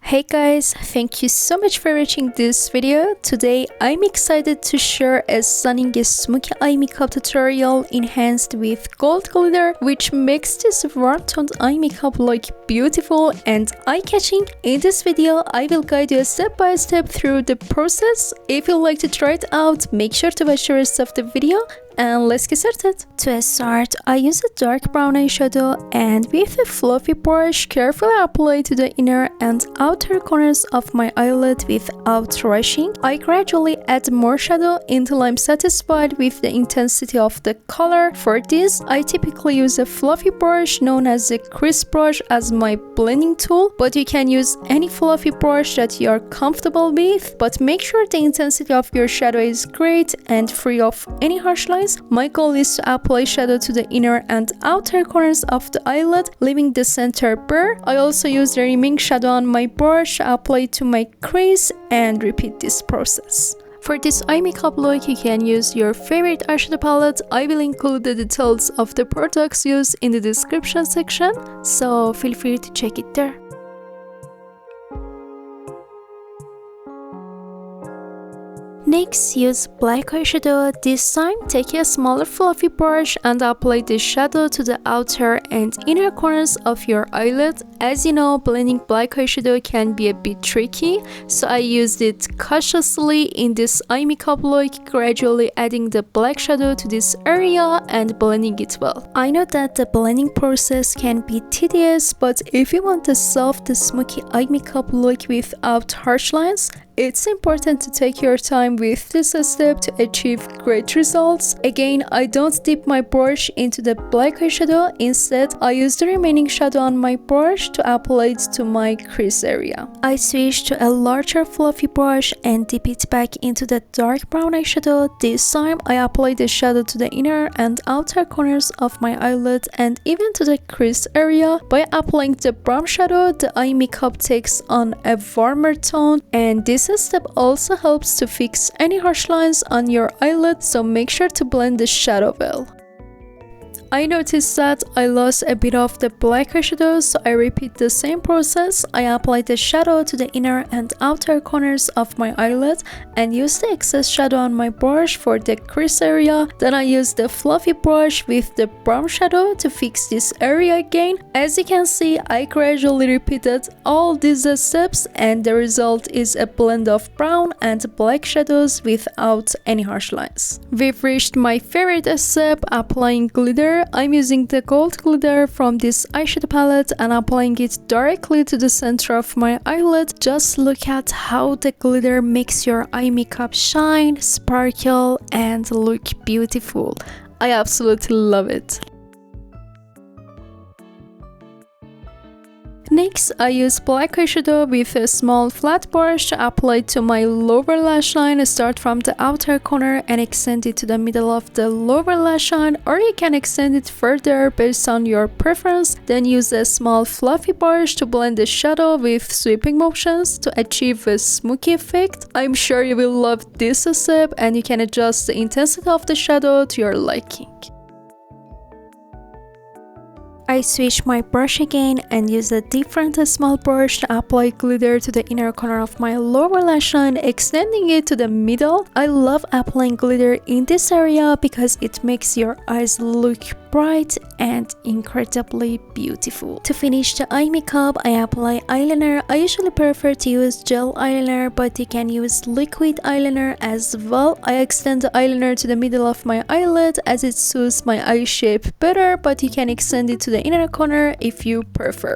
Hey guys, thank you so much for watching this video. Today I'm excited to share a stunning smoky eye makeup tutorial enhanced with gold glitter, which makes this warm toned eye makeup look beautiful and eye-catching. In this video I will guide you step by step through the process. If you'd like to try it out, make sure to watch the rest of the video. And let's get started. To start, I use a dark brown eyeshadow and with a fluffy brush carefully apply to the inner and outer corners of my eyelid without rushing. I gradually add more shadow until I'm satisfied with the intensity of the color. For this, I typically use a fluffy brush known as a crease brush as my blending tool, but you can use any fluffy brush that you are comfortable with, but make sure the intensity of your shadow is great and free of any harsh lines. My goal is to apply shadow to the inner and outer corners of the eyelid, leaving the center bare. I also use the remaining shadow on my brush to apply to my crease and repeat this process. For this eye makeup look, you can use your favorite eyeshadow palette. I will include the details of the products used in the description section, so feel free to check it there. Next, use black eyeshadow. This time, take a smaller fluffy brush and apply the shadow to the outer and inner corners of your eyelid. As you know, blending black eyeshadow can be a bit tricky, so I used it cautiously in this eye makeup look, gradually adding the black shadow to this area and blending it well. I know that the blending process can be tedious, but if you want a soft, smoky eye makeup look without harsh lines, it's important to take your time with this step to achieve great results. Again, I don't dip my brush into the black eyeshadow. Instead, I use the remaining shadow on my brush to apply it to my crease area. I switch to a larger fluffy brush and dip it back into the dark brown eyeshadow. This time, I apply the shadow to the inner and outer corners of my eyelid and even to the crease area. By applying the brown shadow, the eye makeup takes on a warmer tone, and this step also helps to fix any harsh lines on your eyelid, so make sure to blend the shadow well. I noticed that I lost a bit of the black eyeshadow, so I repeat the same process. I apply the shadow to the inner and outer corners of my eyelid and use the excess shadow on my brush for the crease area. Then I use the fluffy brush with the brown shadow to fix this area again. As you can see, I gradually repeated all these steps and the result is a blend of brown and black shadows without any harsh lines. We've reached my favorite step, applying glitter. I'm using the gold glitter from this eyeshadow palette and applying it directly to the center of my eyelid. Just look at how the glitter makes your eye makeup shine, sparkle, and look beautiful. I absolutely love it. Next, I use black eyeshadow with a small flat brush to apply to my lower lash line. Start from the outer corner and extend it to the middle of the lower lash line, or you can extend it further based on your preference. Then use a small fluffy brush to blend the shadow with sweeping motions to achieve a smoky effect. I'm sure you will love this step and you can adjust the intensity of the shadow to your liking. I switch my brush again and use a different small brush to apply glitter to the inner corner of my lower lash line, extending it to the middle. I love applying glitter in this area because it makes your eyes look bright and incredibly beautiful. To finish the eye makeup, I apply eyeliner. I usually prefer to use gel eyeliner, but you can use liquid eyeliner as well. I extend the eyeliner to the middle of my eyelid as it suits my eye shape better, but you can extend it to the inner corner if you prefer.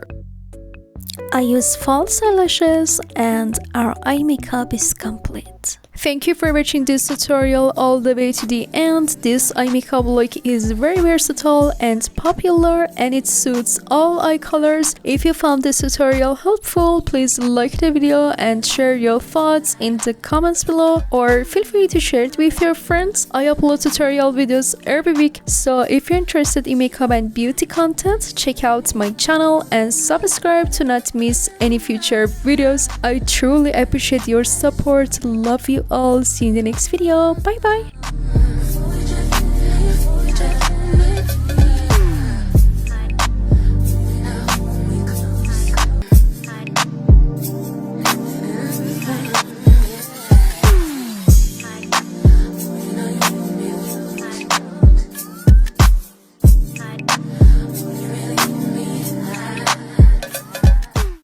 I use false eyelashes and our eye makeup is complete. Thank you for watching this tutorial all the way to the end. This eye makeup look is very versatile and popular and it suits all eye colors. If you found this tutorial helpful, please like the video and share your thoughts in the comments below, or feel free to share it with your friends. I upload tutorial videos every week, so if you're interested in makeup and beauty content, check out my channel and subscribe to not miss any future videos. I truly appreciate your support. Love you all. See you in the next video. Bye bye.